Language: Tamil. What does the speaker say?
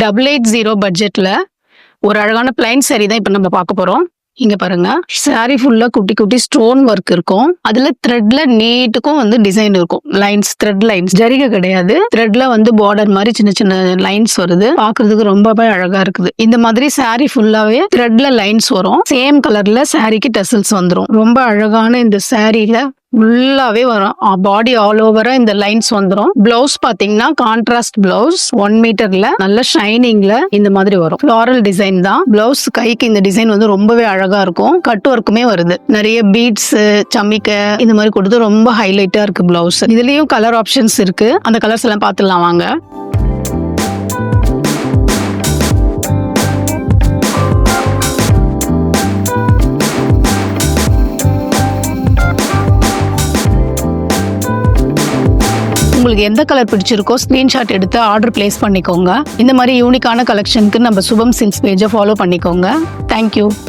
880 பட்ஜெட்ல ஒரு அழகான பிளைன் saree தான் இப்ப நம்ம பார்க்க போறோம். இங்க பாருங்க. saree ஃபுல்லா குட்டி குட்டி ஸ்டோன் ஒர்க் இருக்கும். அதுல த்ரெட்ல நீட்டுக்கும் டிசைன் இருக்கும். லைன்ஸ், த்ரெட் லைன்ஸ், ஜரிகை கிடையாது. த்ரெட்ல பார்டர் மாதிரி சின்ன சின்ன லைன்ஸ் வருது. பாக்குறதுக்கு ரொம்பவே அழகா இருக்குது. இந்த மாதிரி saree ஃபுல்லாவே த்ரெட்ல லைன்ஸ் வரும். சேம் கலர்ல சாரிக்கு டசல்ஸ் வந்துரும். ரொம்ப அழகான இந்த சாரீல ஃபுல்லாவே வரும். பாடி ஆல் ஓவரா இந்த லைன்ஸ் வந்துரும். பிளவுஸ் பாத்தீங்கன்னா கான்ட்ராஸ்ட் பிளவுஸ் 1 மீட்டர்ல நல்ல ஷைனிங்ல இந்த மாதிரி வரும். ஃபிளாரல் டிசைன் தான். பிளவுஸ் கைக்கு இந்த டிசைன் ரொம்பவே அழகா இருக்கும். கட் ஒர்க்குமே வருது. நிறைய பீட்ஸ், சமிக்க இந்த மாதிரி கொடுத்து ரொம்ப ஹைலைட்டா இருக்கு பிளவுஸ். இதுலயும் கலர் ஆப்ஷன்ஸ் இருக்கு. அந்த கலர்ஸ் எல்லாம் பாத்துடலாம் வாங்க. உங்களுக்கு எந்த கலர் பிடிச்சிருக்கோ ஸ்கிரீன்ஷாட் எடுத்து ஆர்டர் பிளேஸ் பண்ணிக்கோங்க. இந்த மாதிரி யூனிக்கான கலெக்ஷனுக்கு நம்ம சுபம் சில்க்ஸ் பேஜை ஃபாலோ பண்ணிக்கோங்க. தேங்க்யூ.